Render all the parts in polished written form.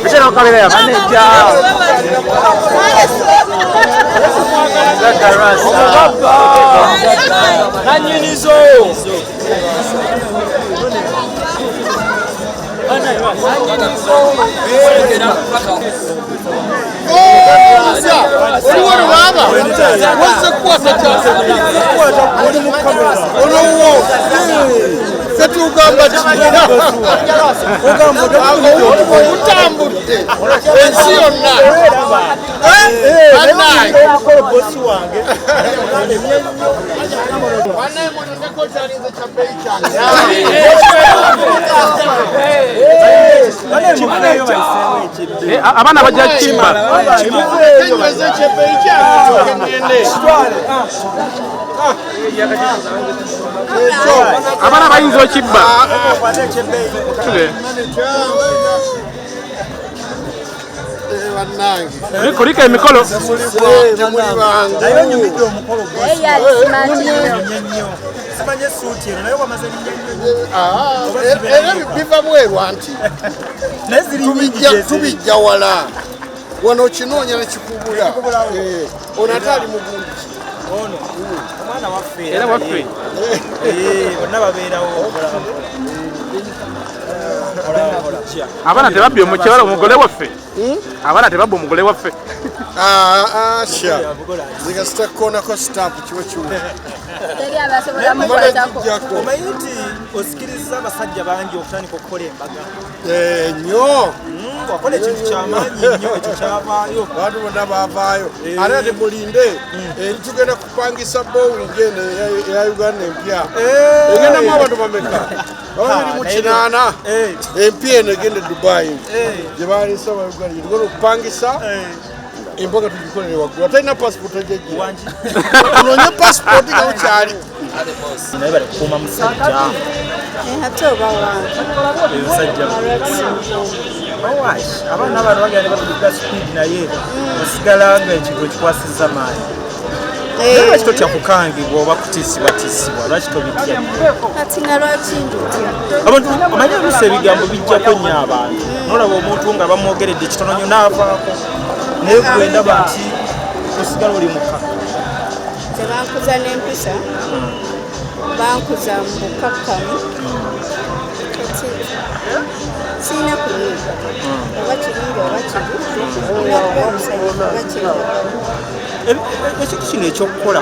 Picha kamera ya manager. Nanyinizo. Setugamba china utambudde ensi yonna bosi wange abana bajja kimba abana bayinza okibba kuliko emikolo era biva bweru anti tubijja wala wano kinoonya nekikubula ono ate ali mugundi ono omwana waffe era waffe bonna babeerawo abana tebabbi omukyala omugole waffe abana tebabbi omugole waffe sha zigasitakonako stampu kiwe kiwe omanyi nti osikiriza abasajja bangi okutandika okukola embaga nnyo wakola ekintu kyamaanyi nnyo ekyo kyavaayo bantu bonna bavaayo ate ate mulinde tugenda kupangisa bowling eno eya uganda empya egendamu abantu bameka babiri mu kinaana empya eno egenda dubai gye balisa abauganda tugenda okupangisa embaga tugikolere waggulu atalina passport ejejje tulonye passport nga bukyali naye bali kukuuma musajja ate oba wange musajja abaana bano bagenda batuuka speed naye osigala nga ekintu ekikwasizza maanyi lwaki totya kukangibwa oba kutiisibwatiisibwa lwaki tobitya kati nga lwaki ndutya abantu omanyi oluusi ebigambo bijjako nnyo abantu nolaba omuntu nga bamwogeredde kitono nnyo n'avaako naye gwe ndaba nti osigala oli mukkaka tebankuza n'empisa bankuza mu bukakkamu kati siina kuyiga oba kirungi oba kibi oba omusajja oba kibi ekintu kino ekyokukola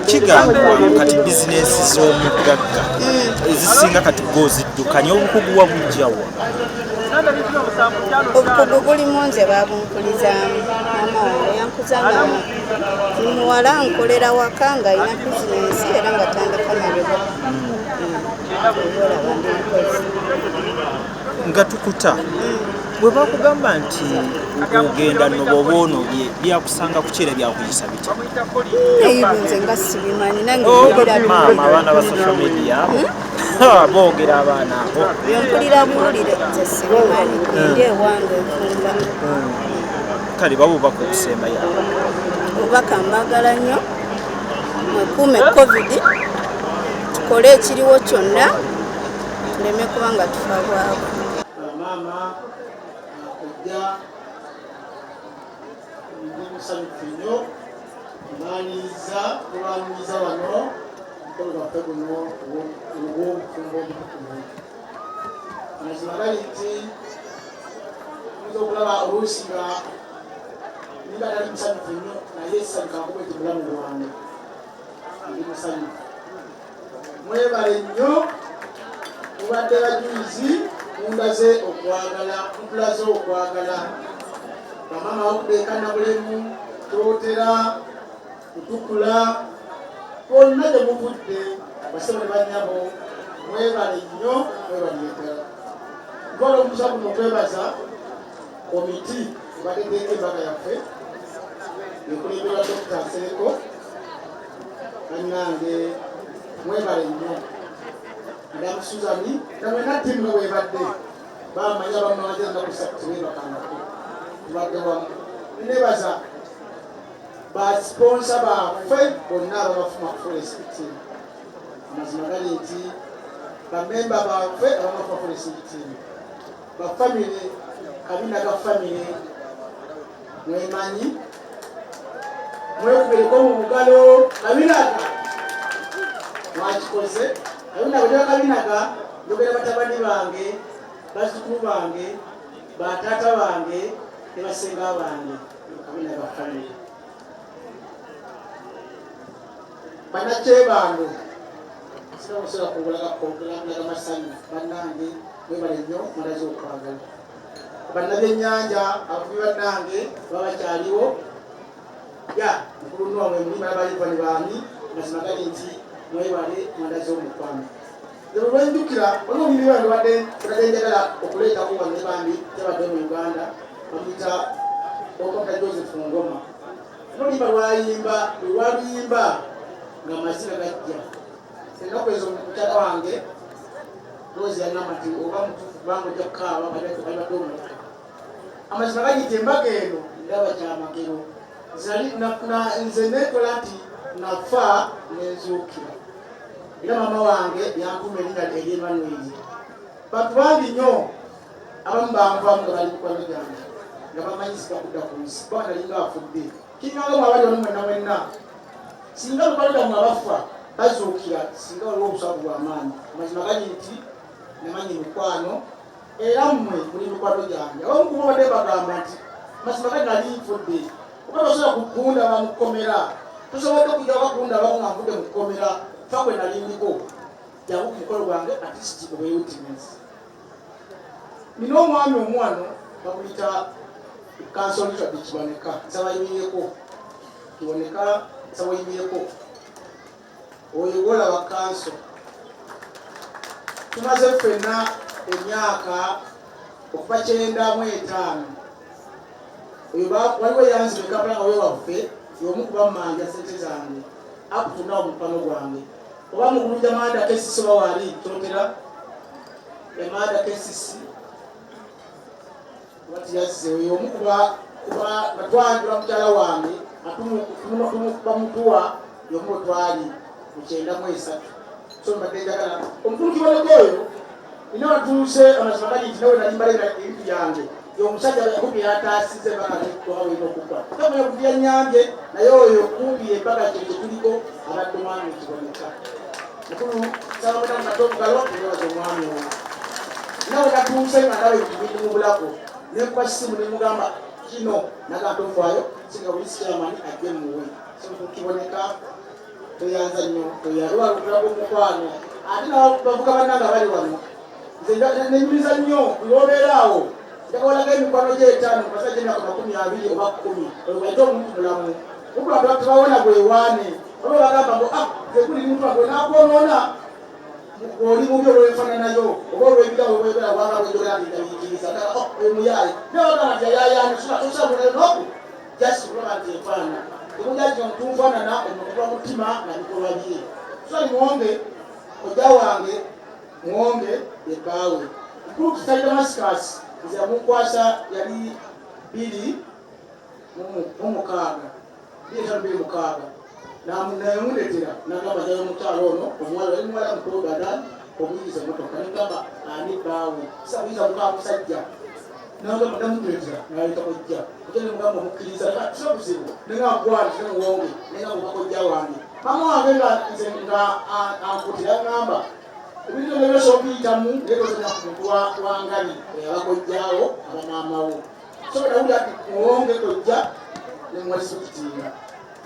kigambwa kati bizinesi z'omugagga ezisinga kati goziddukanya obukugu wa bujjawa obukugu bulimu nze babumpulizaamu maama wange yankuzanga muwala nkolera waka nga alina bizinesi era nga tandika mabega olaba ndi mukozi nga tukuta bwe bakugamba nti ogenda noboba onobye byakusanga ku kyeera byakuyisa bitya nayibunze nga sibimanyi nange maama abaana ba social media boogera abaana abo byompulira buwulire nze sibimanyi ndi ewange enfumba kale babo bakukusemba yaabo obubaka mbagala nnyo mwekuume covid tukole ekiriwo kyonna tuleme kuba nga tufa bwabo maama ojja ndi musanyufu nnyo mbaaniriza tubaaniriza wano omukolo gwaffe guno ogw'obufumbo obutukuvu mazima gali nti tuyinza okulaba oluusi nga niba tali musanyufu nnyo naye sanyukankuba eti bulamu bwange ndi musanyufu mwebale nnyo mubadde bajulizi mundaze okwagala mutulaze okwagala bamama bakudeekana bulemu kyotera kutukula bonna temuvudde basebo ne banyabo mwebale nnyo mwebalyeddala nkola omusa guno okwebaza komiti ebateteeka embaga yaffe ekulemberwa Dr. Nsereko bannange mwebale nnyo Madame Suzani namwe nattimu nga bwebadde bamanya bamawajira nakusatu tebebakangako tubadde wamu nebaza basponsa baffe bonna ababafuma ku Forest Team amazima gali nti bamemba baffe ababafuma ku Forest Team bafamire kabina ga famire mwemanyi mwekubireko mu mugalo kabinaga mwakikoze kabina bwe kabinaga njogera batabani bange bazzukulu bange bataata bange ne basenga bange kabina ga famire banakyebando sinamusera kugulaga masanyu bannange mwebale nnyo mwalaze okwagala bannabyennyanja abavubi bannange babakyaliwo ya mukulunwa mwe muli balabalivani baani mazima gali nti mwebale mwalaze omukwano lero lwenjukira waliwo omubiri wange badde njagala okuleetako wange bambi tebadde mu Uganda bamuyita Dr. Joseph Ngoma nolimba lwayimba lwaluyimba nga mazina gajja ennaku ezo mukyala wange Rozi yagamba nti oba mutuufu kubanga ojja kukaaba balibadde omuka amazima gayita embaga eno ndaba kyamagero nze nekola nti nafa nenzuukira era maama wange yankuma erinnya ery'Emmanuel bantu bangi nnyo abamu banvamu nga bali mikwano gyange nga bamanyisibwa kudda ku nsi kuba nalinga afudde kinyanga mwabali wano mwenna mwenna singa mikwano gammwe abafa bazuukira singa waliwo obusabu bw'amaanyi amazima gali nti nemanyi mikwano era mmwe muli mikwano gyange abamu kuba badde bagamba nti mazima gali nali nfudde kuba tosobola kugunda bamukomera tosobodde kujja bakunda abamu nga nfudde mu kukomera fa gwe nalindiko jangu ku mukolo gwange atisiti obwewitness nina omwami omwano bamuyita Kansolitwa Kiboneka nsaba yimireko Kiboneka nsaba yimireko oyo olaba kanso tumaze ffenna emyaka okuva 95 oyo waliwo yanzire kapala nga wewaffe y'omu kuba mmanja sente zange akutunawo mukwano gwange oba mukulunja Maada Kesisi oba waali kyotera Maada Kesisi bati yazze oyo omu kuba batwanjula mukyala wange bamutuwa y'omu bwe twali mu 93 so mbadde njagala omukulu Kiboneka oyo nina watuuse amazima gali nti nawe nali mbalega ebintu byange y'omusajja kumpi yataasize mpaka twawina okugwa tamanya kutya nnyambye naye oyo kumpi embaga kye tuliko abadde omwami Kiboneka mukulu saba mwena mukate omugalo nebaza omwami oyo nawe natuuse nga nawe bintu mu bulako nekuba simu nemugamba kino naga ntovaayo singa buli chairman ajje muwe so kukiboneka toyanza nnyo toyalwa lukulago mukwano ate bavuga bannanga bali wano nze nenyumiza nnyo kuyobeeraawo njagawolaga emikwano gy'etaano kubasajja emyaka 20 oba 10 olwaite omuntu mulamu okubantu tebawona gwewaane oba bagamba ngo ze kuli muntu agwe nakwonoona oli mubi olwenfananayo oba olwebirawo olwebera wanga bwejogerabikiriza omuyaye nebagamba nti yayayana tosabuleenoku jasi kulaba nti enfaana temujaji omutunfanana omuntu wa mutima na bikolwa bye sali muwonge ojja wange muwonge ebbaawe group site Damascus nze yamunkwasa yali 2 mukaaga namunetera nagamba jayo mukyalo ono omuwala yali muwala mutogadan omuyinza motoka nagamba ani bbaawe sabuyiza mukaa musajja nagamba namunetera naleta kojja ekene mugamba mukkiriza kisobuzibu nenagwani nemuwonge nenga kojja wange mama wange nga ankutira ngamba ebintu nebyoso okuyitamu nekosenya ku muntu wangali eyabakojjaawo abamaamawo sobola wuli ati muwonge kojja nemwalisa okitiinga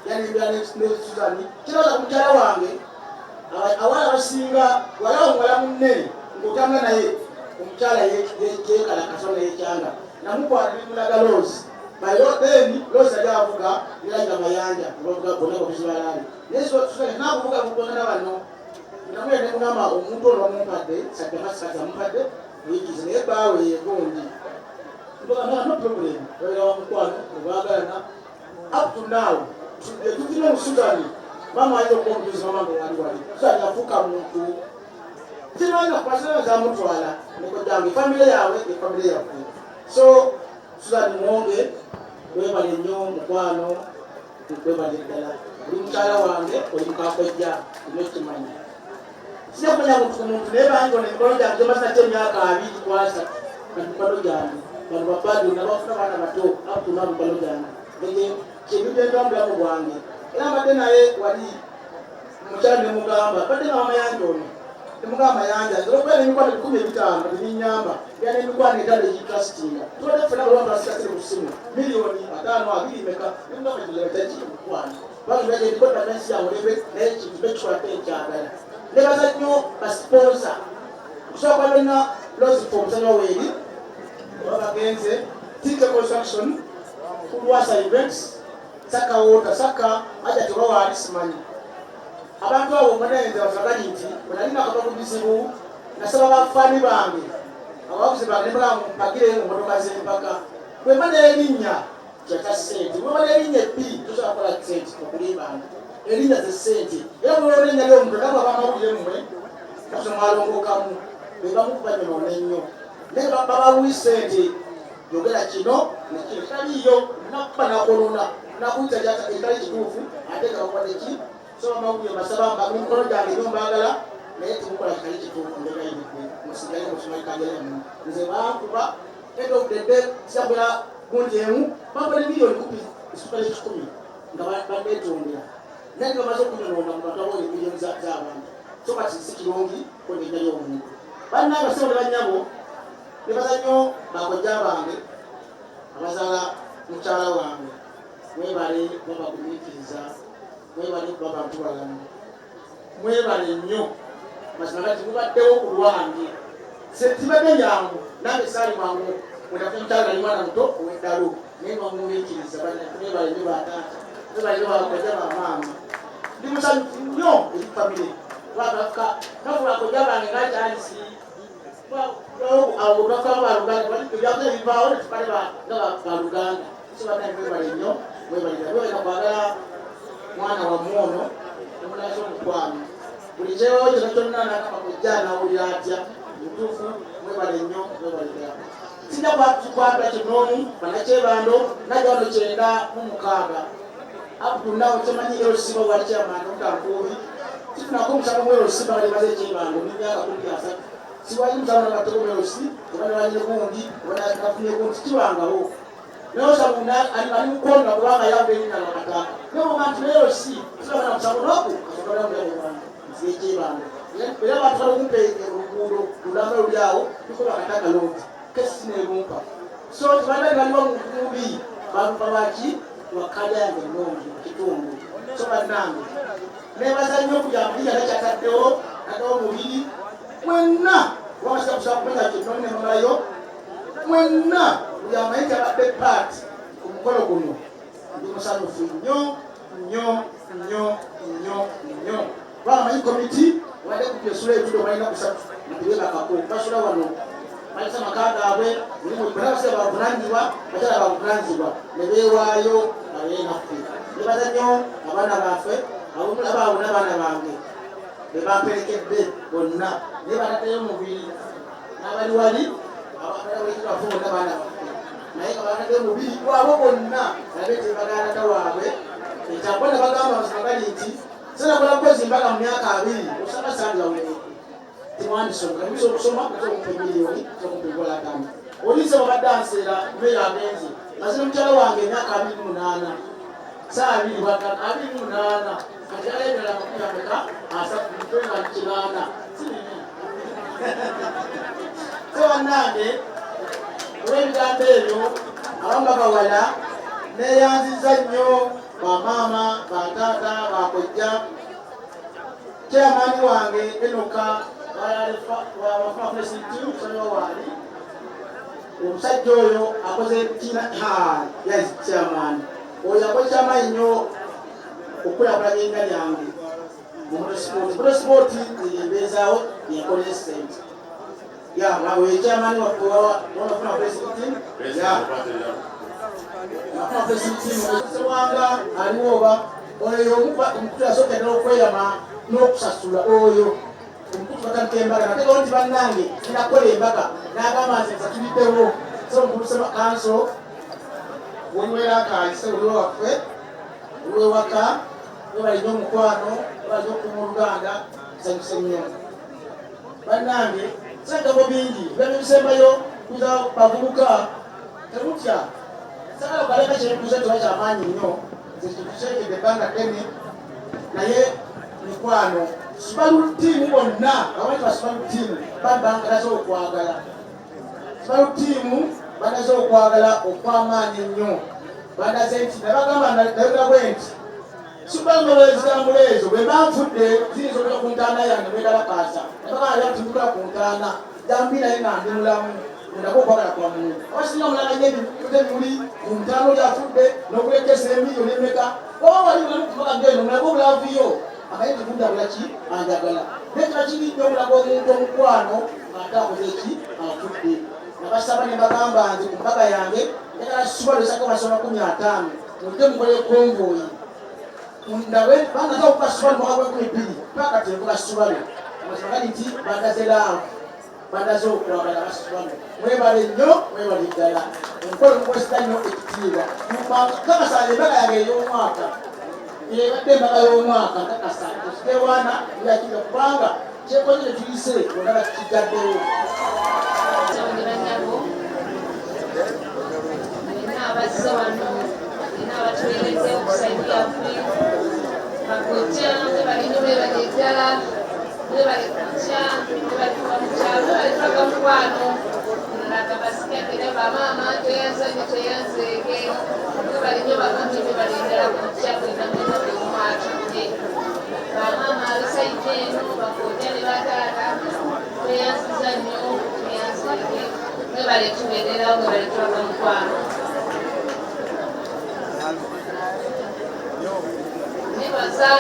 yanembera nesuzani kiraza ku mukyala wange awala abasinga walawo muwala munene ng'otambula naye omukyala yekalakaso neyekyanga namukwata nemulaga loosi bayodeni loosi ali avuga niranga mayanja abavuga bonna bakuzibalaali naye suzani nakuvuga mukongana bano namwe nemugamba omuntu ono mumpadde Damascus amumpadde muyigize naye bbaawe yegundi ntogamba no problem oera wamukwano obagalana up to now tukine musudani mama ayina okukompuliza mama nga wali sudani yafuuka muntu tinalina kupasana zamutwala nekojjange famire yawe efamire yaffe so sudani mwonge webale nnyo mukwano webale ddala oli mukyala wange oli mukakojja nekimanyi sija kumanya muntu ku muntu naye bange ono emikono gyange gyemasina ky'emyaka 2 kwasa mikono gyange bano babadu nabafuna baana bato akutuna mikono gyange ege kyebigenda mubulamu bwange era mbadde naye wali mukyala nemugamba badde na amayanja ono nemugamba mayanja nzira okubeera n'emikwano 15 tebinyamba era n'emikwano 5 egitrustinga tubadde kufuna balwantu asikasire ku ssimu miliyoni 5 2 meka nemugamba kizaekaki mukwano bagenda ebikoda mensi yawulebe naye kintu bekikwate enkyagala nebaza nnyo basponsa okusobola bonna losi for omusanya waweeri babagenze tike construction kulwasa events saka water saka aja tebawaali simanyi abantu abo omunayenze basagani nti bwenalina akaba ku bizibu nasaba bafaani bange abawabuzi bange nebalamu mpagire mumotoka z'empaka bwemba n'erinnya kyata sente bwemba n'erinnya ebbi tosobola kukola sente okulimbanga erinnya ze sente era bwolenya lyo omuntu nabo abamawulire mmwe nakusomwalongokamu bebamukubanyonona ennyo naye babawi sente yogera kino nekino taliyo nakuba nakonona nakuyita ekitali kituufu ate nga bakwate ki so bamawulire basaba mikono gyange nyo mbagala naye temukola kitali kituufu ndegaibidde musigale mukimalikageramu nze bankuba end of the day kyabula gundi emu bampale miliyoni 10 nga banetondera naye nga bamaze okunyonona mu bantu abona emiliyoni z'abantu so kati si kirungi kwenenya y'omuntu bannanga sebo ne bannyabo ne baza nnyo bakojja bange abazaala mukyala wange mwebale babagumiikiriza mwebale kuba bantu balamu mwebale nnyo mazima kati mubaddewo ku lwange tibadde nyangu nange saali mangu mwendaku mukyala nali mwana muto ow'eddalo naye bamumiikiriza mwebale nnyo bataata mwebale nnyo bakojja bamaama ndi musanyufu nnyo eri famire wagaka nakubakojja bange ngakyalisi abo bakaba baluganda ebyakuza ebivaawo netukale nga baluganda kisobadde mwebale nnyo mwebalira kwagala mwana wa mwono emulaza omukwano buli kyewo kyona kyonna nakama kojja nawulira atya mutuufu mwebale nnyo mwebalira sijja kwatula kinoomu banakyebando najja wano 9 akutunawo kyemanyi erosiba wali kyamaani omutankuubi kifunako omusano mwerosiba balimaze ekyebando n'emyaka 13 siwali musano nabateko mwerosi obanewanyine gundi obanakafunye gundi kibangawo naye ali mukonga kubanga yambe erinnya lwakataka naye nti mwerosi sibabana musano noku kasokalamuyabantu ekyebando era batwala okumpa oluguudo lulamba lulyawo likola akataka lonti kesi nerumpa so tibali baliwo mukumbi bantu babaki wakala yange ennungi mu kitundu so bannange nebaza nnyo okuyambulira nakyataddewo naddewo mubiri mwenna wabasika kusobola kumenya kinoni nemalayo mwenna buli amanyi kyabadde paati ku mukolo guno ndi musanyufu nnyo nnyo nnyo nnyo nnyo bamanyi komiti wadde kubyesula ebido balina kusatu natibebakako basula wano balisa maka gaabwe banabasira bavunanyizibwa bakyala bavunanyizibwa ne beewaayo baleenaffe nebaza nnyo abaana baffe abaawo n'abaana bange bebamperekedde bonna naye banaddeyo mubiri n'abali wali abawekibafu bonna baana baffe naye kabanaddeyo mubiri gwabo bonna nabe tebaganata waabwe ekyakona bagamba basamagali nti senakola kwezi mbaga mu myaka 2 osaba sanja wene timwandisonga niso okusoma kutokumpa miliyoni tokumpikola tano olise babaddanseera mbeera agenzi mazina mukyala wange emyaka 28 saa 2 waka 28 kati ayendera makumi ameka asatutwenga kinaana so bannange olw'ebigambo ebyo abamu bagawala neeyanziza nnyo bamaama bataata bakojja kyamaani wange enoka wabafuna presidenti musonyiwa waali omusajja oyo akoze tina yes kyamaani oyo akoze kyamaanyi nnyo okukulabula byenga lyange mumotosport embeezaawo yakola esente awe kyamaani wafuna presidenti nafuna presidenti sewanga aliwo oba oyo omukutu yasookera okweyama n'okusasula oyo omukutu batandika embaga nateekawo nti bannange kinakola embaga n'agamba nti nsatuliddewo so omukutusema kanso woliwera akaayise oliwo waffe olwewaka webalinye omukwano webalinye okukuma oluganda nsanyuse nnyo bannange sagabo bingi byabe bisembayo kuza bavubuka temutya sagala okaleka kyekuze kiba kyamaanyi nnyo zekikusekedde ebbanga ddene naye mikwano subalu tiimu bonna abamanyi basubalu tiimu babangalaze okwagala subalu tiimu banaze okwagala okwamaanyi ennyo banaze nti nabagamba nayogera bwe nti subalu ezigambula ezo bwe banfudde ziyinza okuja ku ntaana yange bwegalakaasa nabagamba ntimukula ku ntaana jambi naye nga ndi mulamu ndako okwagala kwa muntu abasinga mulala nyo ebimuli ku ntaano lyafudde n'okulekesa emiliyoni emeka oba wali mukuvuga ngeno mulaga obulavuyo akaye tekundabula ki anjagala naye kiba kibi nnyo omulaga omuntu omukwano ate akoze ki afudde nabasaba ne bagamba nti ku mbaga yange njagala suba lwesako masoma 50 mujje mukole konvoyi ndabe bangaza okukasuba lumwaka gwe 12 paka tevuga subalo amasomali nti bandaze laavu bandaze okwagala basubalo mwebale nnyo mwebale ddala enkola mukwesita nnyo ekitiibwa kakasala embaga yange ey'omwaka ebadde embaga y'omwaka kakasa ekitewaana yakira kubanga kyekozere tuyise olaba kigaddewo abazze wano nina abatuweereze okusaidia ffe bakojja bebalinyo bebali eddala bebali kujja bebali kuva mu kyalo bebali kuva mukwano nalaga basigadde bamaama teyanzanye teyanzeege bebalinyo bagambe bebali eddala kujja bwenamena bwemwatudde bamaama abasaidde eno bakojja ne bataata teyanziza nnyo teyanzeege bebali tubeererawo bebali kuva mukwano nebaza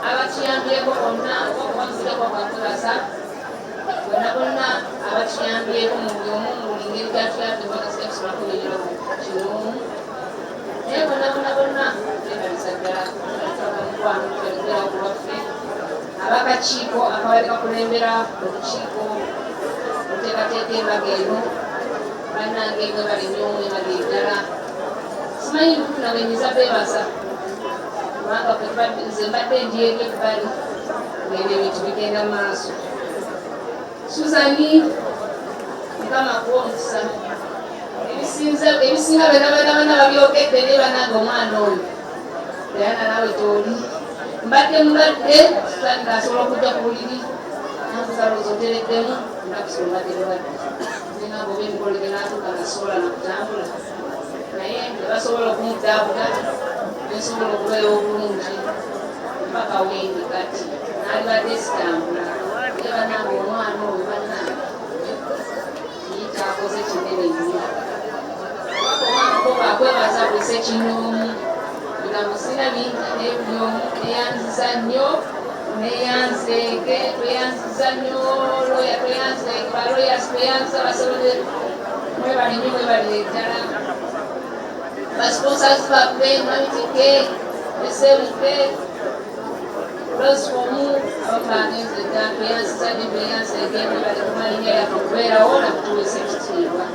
abakiyambyeko bonna okuwakireko kwakulaza bonna bonna abakiyambyeko mu buli omu mu buli ngeri gyatuyambe bagasekisobako biro kirumu naye bonna bebaliza ddala mukwano tubeerera ku lwaffe abakakiiko akabali kakulembera olukiiko okuteekateeka embaga eno bannange mwe bali nnyo mwe bali ddala simanyi nkufuna bwenyiza beebaza kubanga nze mbadde ndyeri ebbali ngendo ebintu bigenda mu maaso Suzani mukama kuwa omukisa ebisinga bena babyokedde naye banange omwana oyo Diana naawe tooli mbadde mulwadde ngasobola okujja ku buliri nakusalooza otereddemu nakusola mbadde mulwadde nenange oba emikolege natuuka nasobola nakutambula naye tebasobola okumudaabuga nesobola okubeera obulungi mpaka wendi kati nalibadde sitambula naye banange omwana oyo bannange yitakoze kinene nnyo bakwebaza buli sekinoomu bulamusira nebyomu neyanziza nnyo neyanzeege tweyanziza nnyo tweyanzeege baloyasi tweyanziza basobole mwebale nnyo mwebalire ddala basponsors baffe nabitike esebuke losfomu ababagenze dda tweyanziza nnyo tweyanzeege mwebale kumalinnya yaffe okubeerawo nakutuwesa ekitiibwa